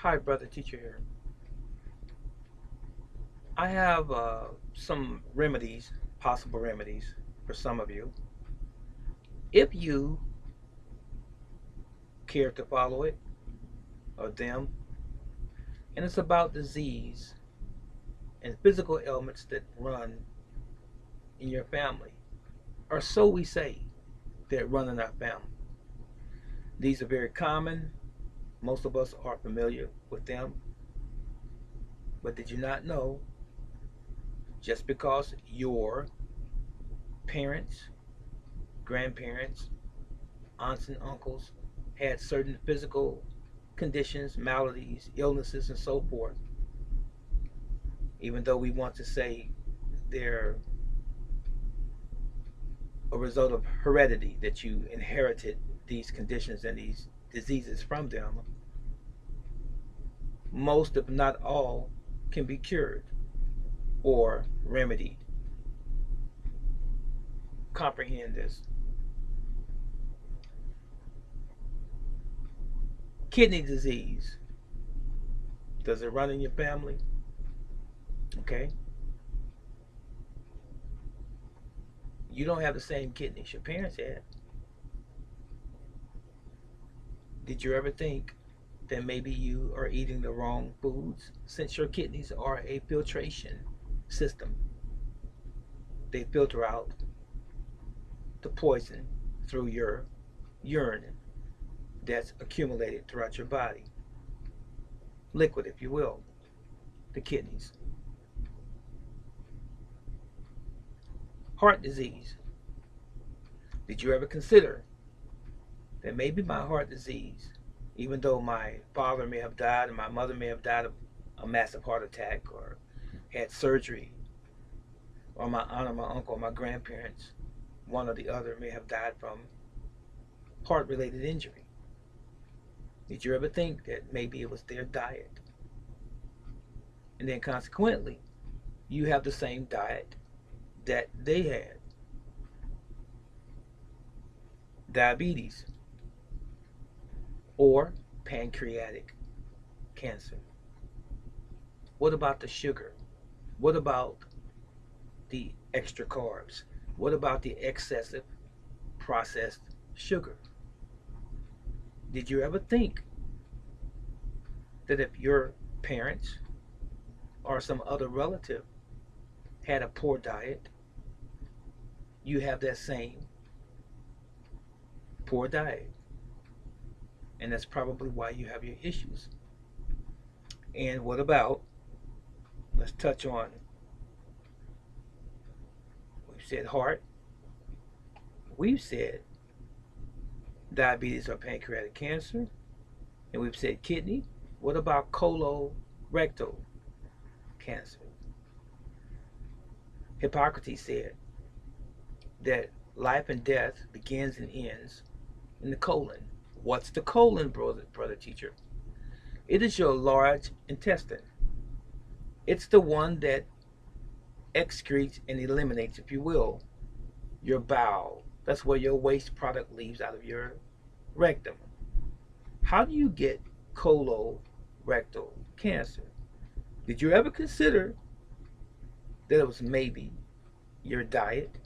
Hi, brother teacher here. I have some remedies, possible remedies for some of you. If you care to follow it or them, and it's about disease and physical ailments that run in your family, or so we say, that run in our family. These are very common. Most of us are familiar with them. But did you not know just because your parents, grandparents, aunts and uncles had certain physical conditions, maladies, illnesses, and so forth, even though we want to say they're a result of heredity, that you inherited these conditions and these diseases from them, most, if not all, can be cured or remedied. Comprehend this. Kidney disease. Does it run in your family? Okay. You don't have the same kidneys your parents had. Did you ever think that maybe you are eating the wrong foods, since your kidneys are a filtration system? They filter out the poison through your urine that's accumulated throughout your body. Liquid, if you will, the kidneys. Heart disease. Did you ever consider that maybe my heart disease, even though my father may have died and my mother may have died of a massive heart attack or had surgery, or my aunt or my uncle or my grandparents, one or the other, may have died from heart related injury? Did you ever think that maybe it was their diet? And then consequently, you have the same diet that they had. Diabetes or pancreatic cancer. What about the sugar? What about the extra carbs? What about the excessive processed sugar? Did you ever think that if your parents or some other relative had a poor diet, you have that same poor diet? And that's probably why you have your issues. And what about, let's touch on, we've said heart, we've said diabetes or pancreatic cancer, and we've said kidney. What about colorectal cancer? Hippocrates said that life and death begins and ends in the colon. What's the colon, brother teacher? It is your large intestine. It's the one that excretes and eliminates, if you will, your bowel. That's where your waste product leaves out of your rectum. How do you get colorectal cancer? Did you ever consider that it was maybe your diet?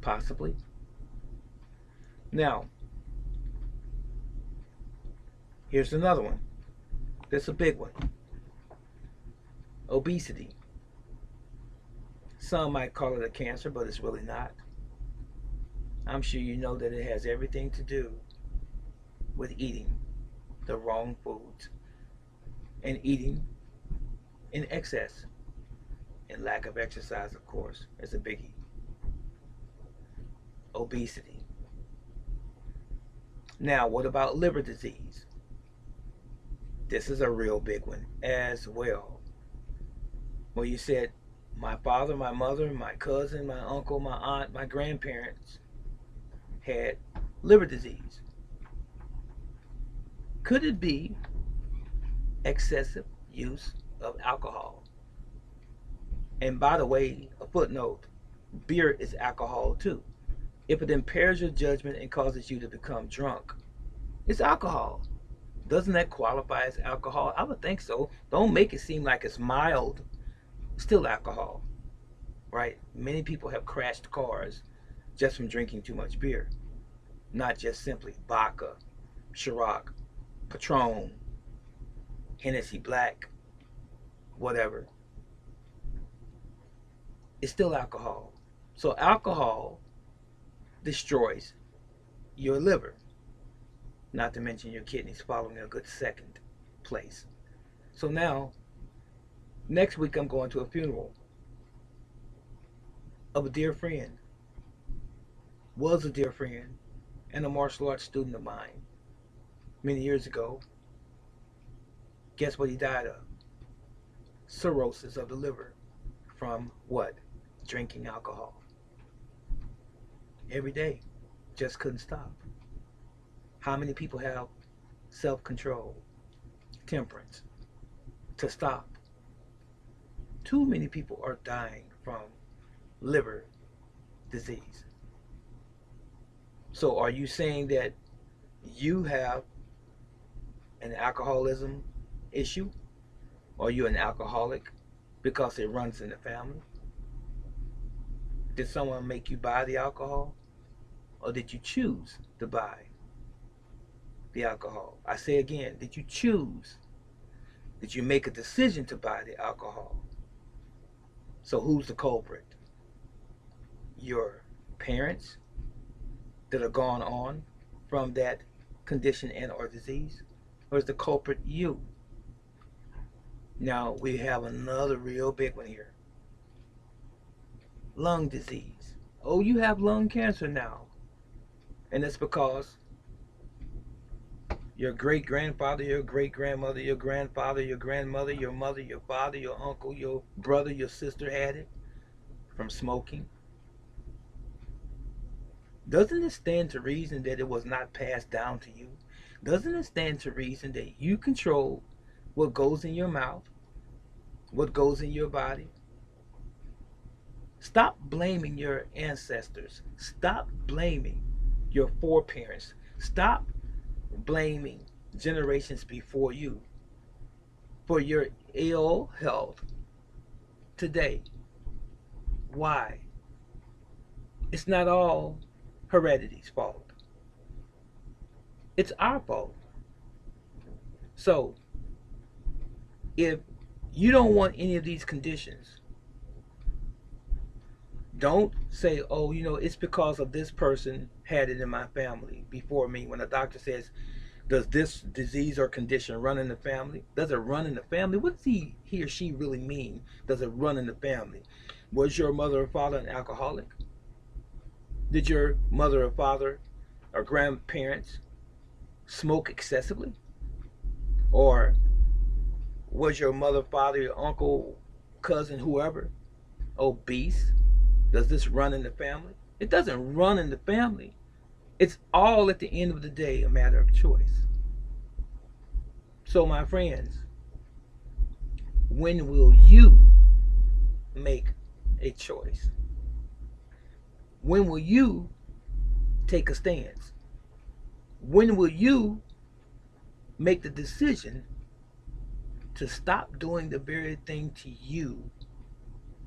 Possibly. Now, here's another one. That's a big one. Obesity. Some might call it a cancer, but it's really not. I'm sure you know that it has everything to do with eating the wrong foods and eating in excess, and lack of exercise, of course, is a biggie. Obesity. Now, what about liver disease? This is a real big one as well. Well, you said my father, my mother, my cousin, my uncle, my aunt, my grandparents had liver disease. Could it be excessive use of alcohol? And by the way, a footnote, beer is alcohol too. If it impairs your judgment and causes you to become drunk, it's alcohol. Doesn't that qualify as alcohol? I would think so. Don't make it seem like it's mild. Still alcohol, right? Many people have crashed cars just from drinking too much beer, not just simply vodka, Ciroc, Patron, Hennessy Black, whatever. It's still alcohol. So alcohol destroys your liver, not to mention your kidneys following a good second place. So now, next week I'm going to a funeral of a dear friend, was a dear friend, and a martial arts student of mine many years ago. Guess what he died of? Cirrhosis of the liver. From what? Drinking alcohol. Every day. Just couldn't stop. How many people have self-control, temperance, to stop? Too many people are dying from liver disease. So are you saying that you have an alcoholism issue? Are you an alcoholic because it runs in the family? Did someone make you buy the alcohol? Or did you choose to buy the alcohol? I say again, did you choose? Did you make a decision to buy the alcohol? So who's the culprit? Your parents that are gone on from that condition and or disease? Or is the culprit you? Now we have another real big one here. Lung disease. Oh, you have lung cancer now. And it's because your great grandfather, your great grandmother, your grandfather, your grandmother, your mother, your father, your uncle, your brother, your sister had it from smoking. Doesn't it stand to reason that it was not passed down to you? Doesn't it stand to reason that you control what goes in your mouth, what goes in your body? Stop blaming your ancestors. Stop blaming your foreparents. Stop blaming generations before you for your ill health today. Why? It's not all heredity's fault. It's our fault. So, if you don't want any of these conditions, don't say, oh, it's because of this person had it in my family before me. When a doctor says, does this disease or condition run in the family? Does it run in the family? What does he or she really mean? Does it run in the family? Was your mother or father an alcoholic? Did your mother or father or grandparents smoke excessively? Or was your mother, father, your uncle, cousin, whoever obese? Does this run in the family? It doesn't run in the family. It's all at the end of the day a matter of choice. So, my friends, when will you make a choice? When will you take a stance? When will you make the decision to stop doing the very thing to you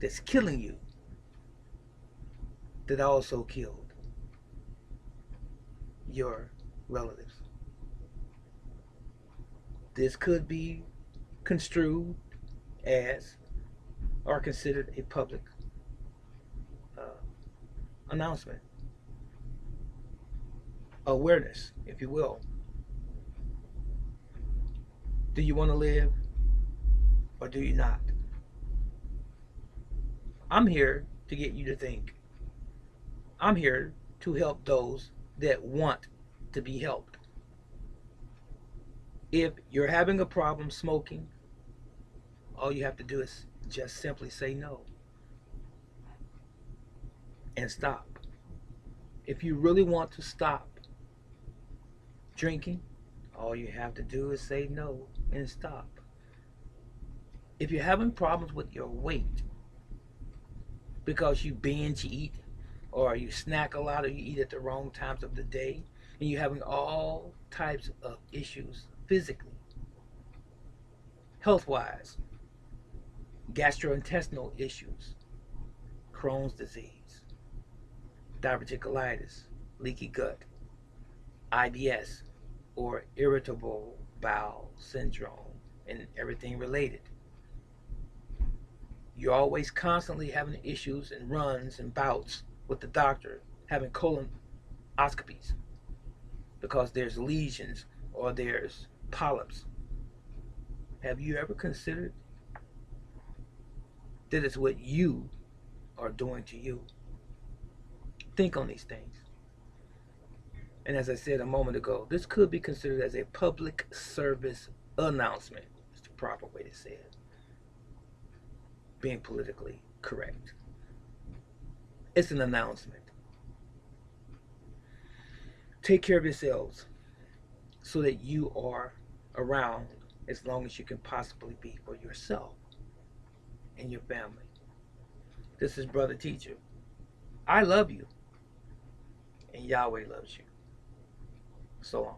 that's killing you, that also killed your relatives? This could be construed as or considered a public announcement, awareness, if you will. Do you want to live or do you not? I'm here to get you to think. I'm here to help those that want to be helped. If you're having a problem smoking, all you have to do is just simply say no and stop. If you really want to stop drinking, all you have to do is say no and stop. If you're having problems with your weight because you binge eat or you snack a lot or you eat at the wrong times of the day and you're having all types of issues physically, health-wise, gastrointestinal issues, Crohn's disease, diverticulitis, leaky gut, IBS, or irritable bowel syndrome, and everything related. You're always constantly having issues and runs and bouts with the doctor, having colonoscopies because there's lesions or there's polyps. Have you ever considered that it's what you are doing to you? Think on these things. And as I said a moment ago, this could be considered as a public service announcement. It's the proper way to say it. Being politically correct. It's an announcement. Take care of yourselves so that you are around as long as you can possibly be for yourself and your family. This is Brother Teacher. I love you, and Yahweh loves you. So long.